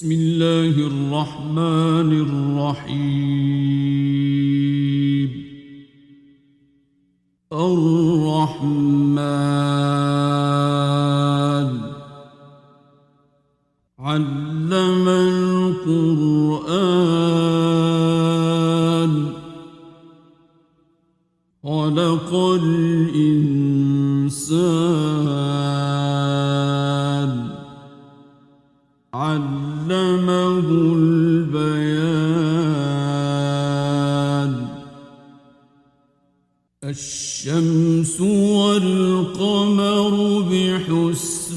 بسم الله الرحمن الرحيم. الرحمن علم القرآن خلق الإنسان علمه البيان. الشمس والقمر بحسبان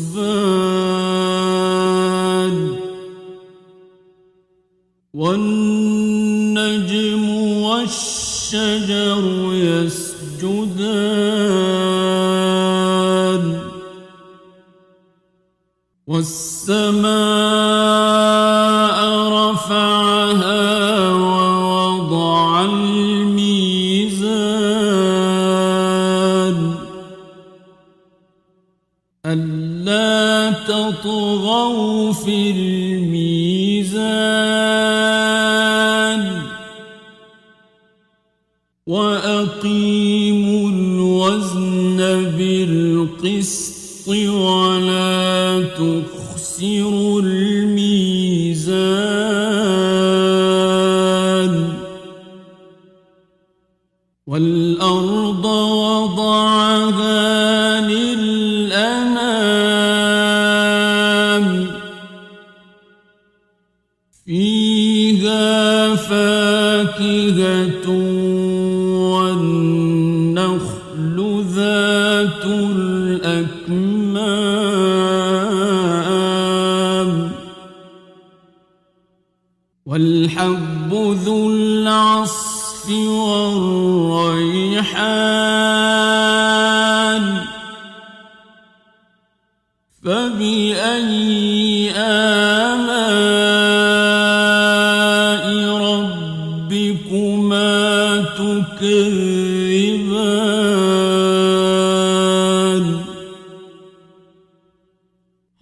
والنجم والشجر يسجدان والسماء رفعها ووضع الميزان ألا تطغوا في الميزان وأقيموا الوزن بالقسط ولا تخسروا الميزان. والأرض وضعها للأنام فيها فاكهة والنخل ذات الأكمام والحب ذو العصف والريحان فبأي آلاء ربكما تكذبان.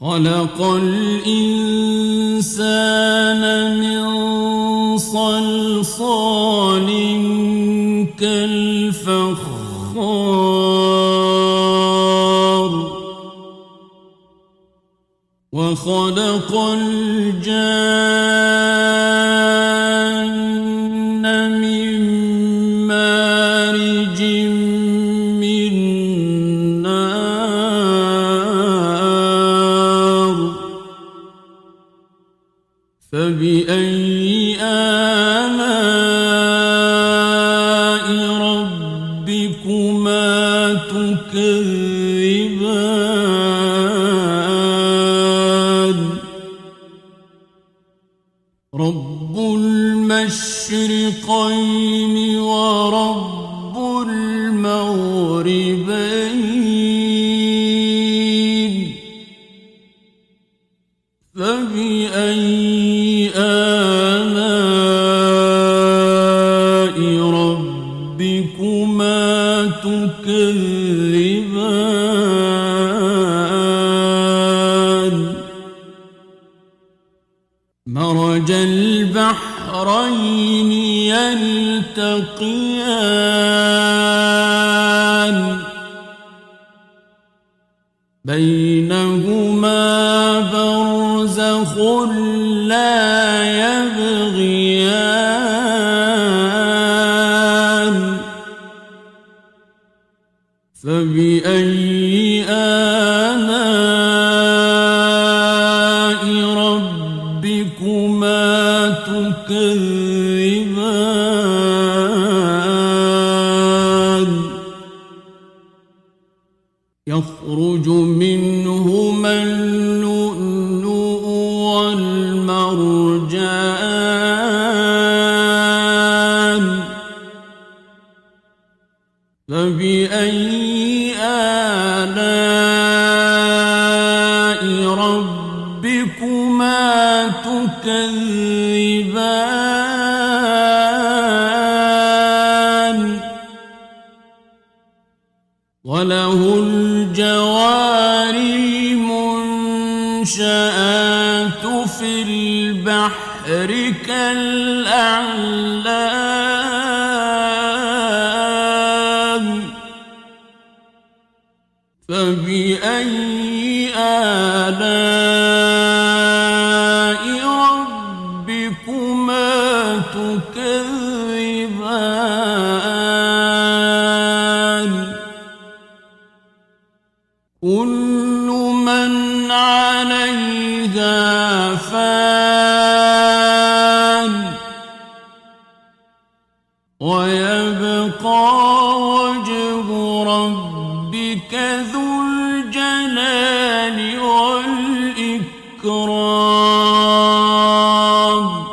خلق الإنسان من صلصال كالفخار وخلق الجان من مارج من نار فبأي آلاء ربكما تكذبان. رب المشرقين ورب المغربين فبأي آلاء ربكما تكذبان. مرج البحرين يلتقيان بينهما برزخ لا يبغيان فبأي آلاء ربكما تكذبان. يخرج منهما اللؤلؤ والمرجان فبأي آلاء ربكما تكذبان. وله الجوار المنشآت في البحر كالأعلام فبأي آلاء ربكما تكذبان كل من عليها فان ويبقى وجه ربك ذو الجلال والإكرام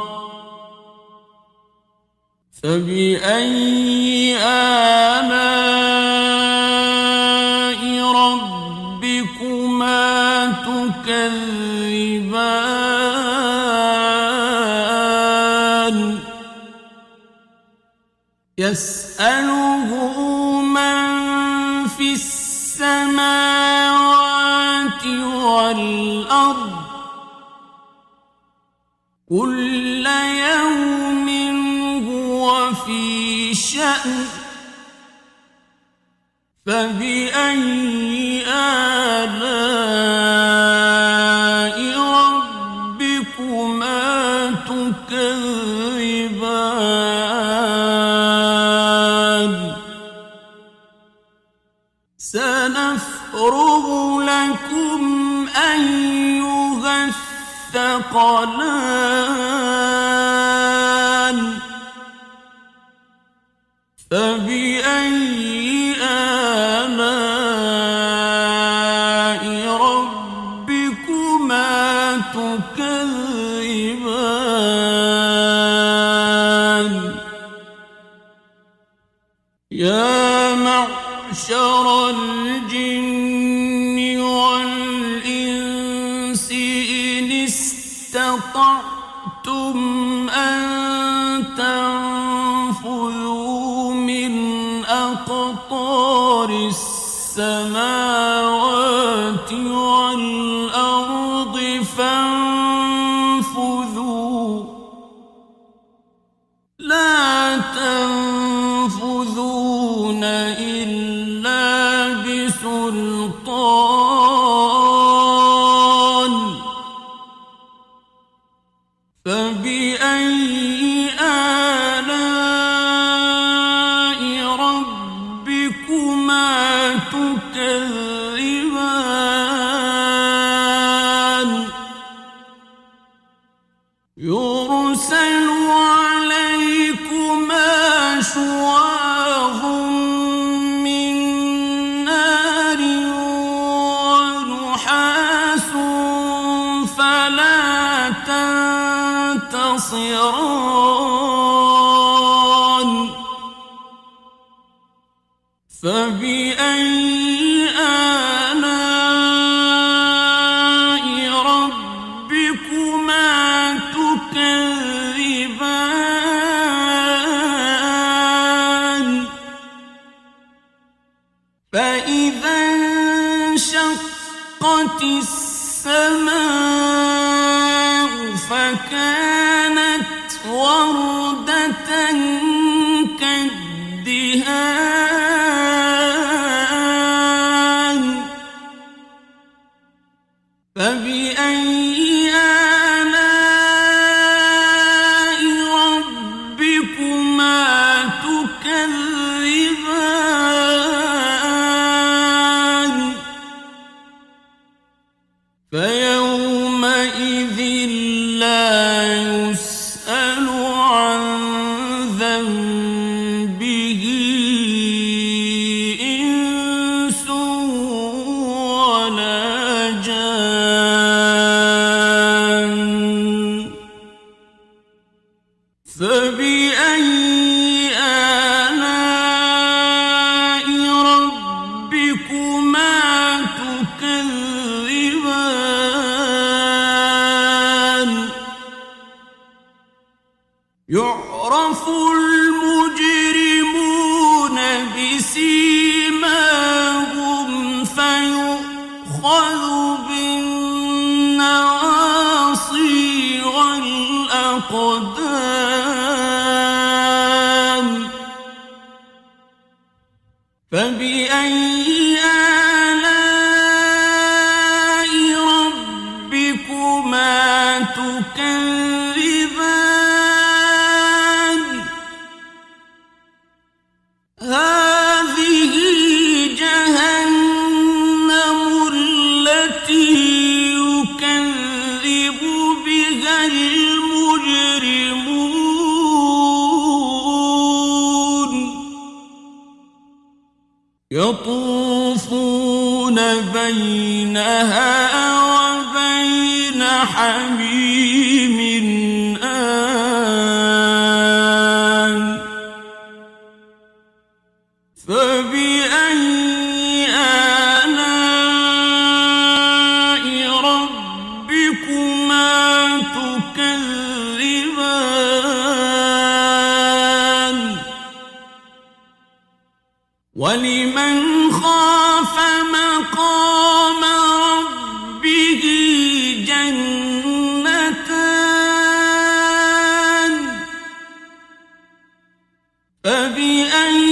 فبأي آلاء ربكما تكذبان يسأله من في السماوات والأرض كل يوم هو في شأن فبأي آلاء ربكما تكذبان سنفرغ لكم أيها الثقلان فبأي آلاء ربكما تكذبان يا معشر الجن والإنس إن استطعتم أن تنفذوا من أقطار السماوات والأرض فانفذوا لا تنفذون إلا بسلطان فبأي آلاء ربكما تكذبان يرسل عليكما شواظ من نار ونحاس فلا تنتصران فبأي آلاء ربكما تكذبان فإذا انشقت السماء فكانت وردة كالدهان فبأي آلاء ربكما تكذبان فيومئذ لا يسأل عن ذنبه إنس ولا جان فبأي آلاء ربكما تكذبان يعرف المجرمون بسيماهم فيؤخذ بالنواصي الأقدام فبأي آلاء ربكما تكذبان هذه جهنم التي يكذب بها المجرمون يطوفون بينها وبين حميم آن فبأي آلاء ربكما تكذبان ولمن خاف مقام ربه جنتان فبأي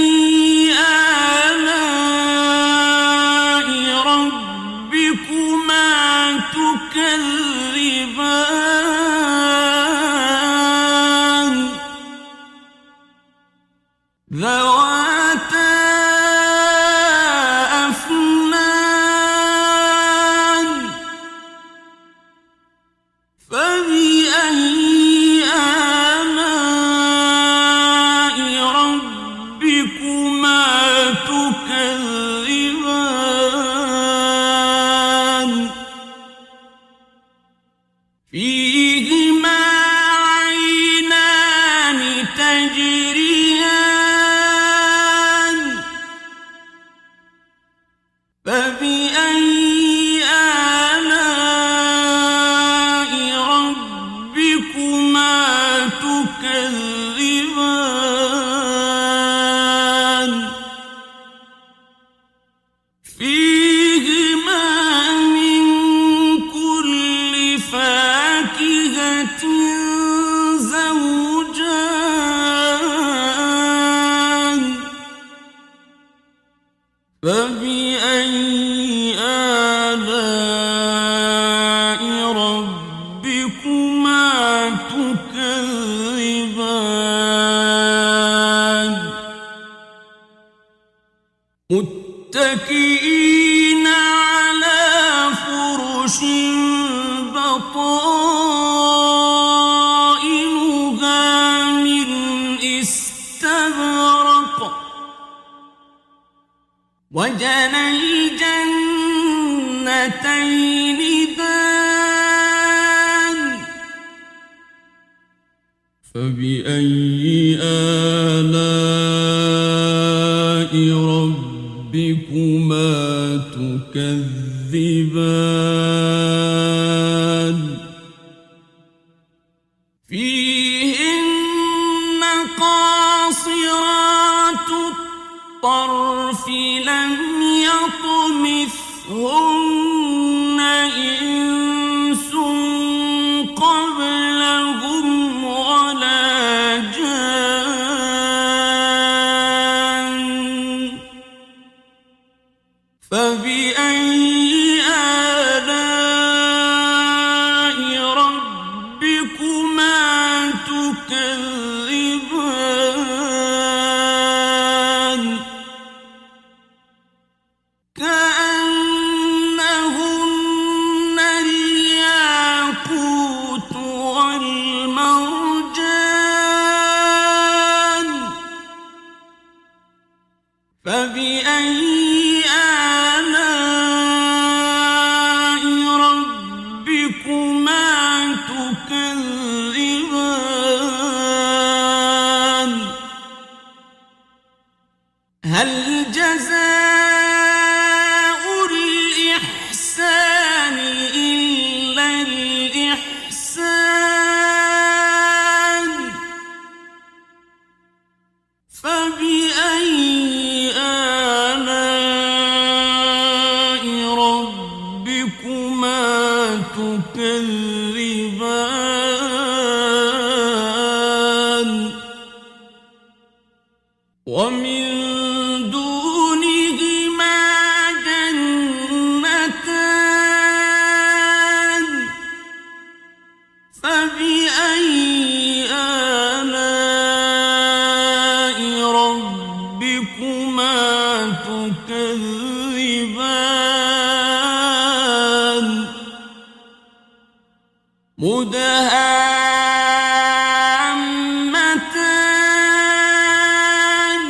آلاء ربكما تكذبان ذواتا أفنان فبأي آلاء ربكما تكذبان فيهما عينان تجريان فبأي آلاء ربكما تكذبان فيهما من كل فاكهة زوجان فبأي آلاء ربكما تكذبان متكئين على فرش بطائنها من استبرق وجنى الجنتين دان فبأي آلاء ربكما تكذبان فيهن قاصرات الطرف لم يطمثهن إنس قبلهم ولا جان فبأي آلاء ربكما تكذبان كأنهن الياقوت والمرجان فبأي آلاء ربكما تكذبان هل جزاء الإحسان إلا الإحسان فبأي آلاء ربكما تكذبان ومن دونهما جنتان فبأي آلاء ربكما تكذبان مدهامتان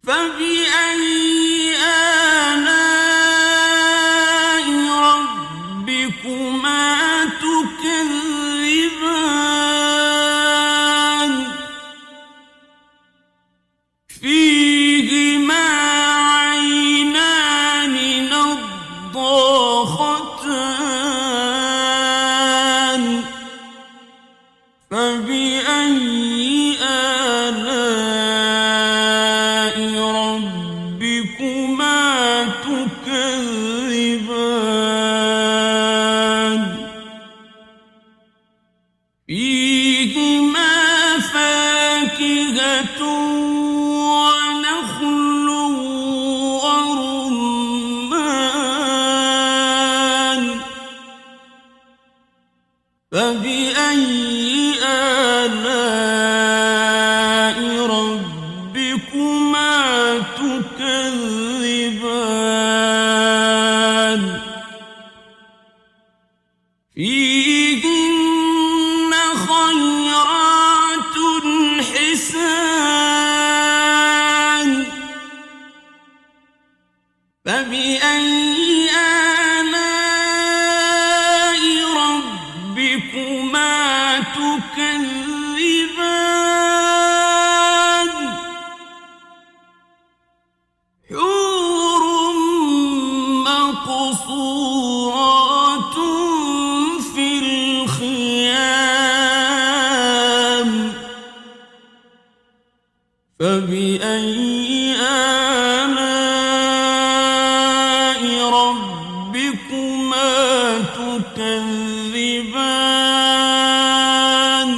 فبأي آلاء ربكما تكذبان فيهما عينان نضاختان فبأي آلاء ربكما تكذبان فيهما فاكهة ونخل ورمان فبأي آلاء ربكما تكذبان فيهن خيرات حسان فبأي آلاء ربكما تكذبان حور مقصورات في الخيام فبأي آلاء ربكما تكذبان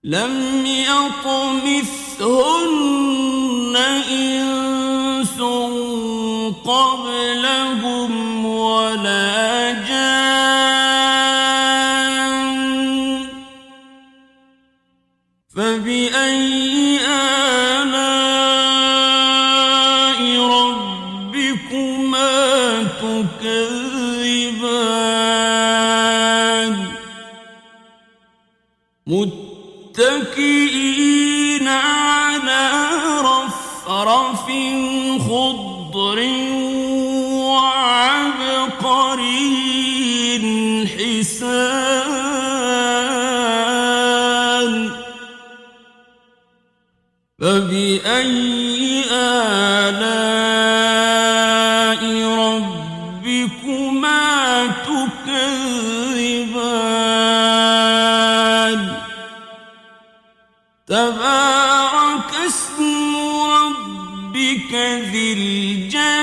لم يطمثهن إنس قبلهم ولا جان فبأي آلاء ربكما تكذبان متكئين على رفرف خضر وعبقري حسان فبأي آلاء ربكما تكذبان تبارك اسم ربك ذي الجلال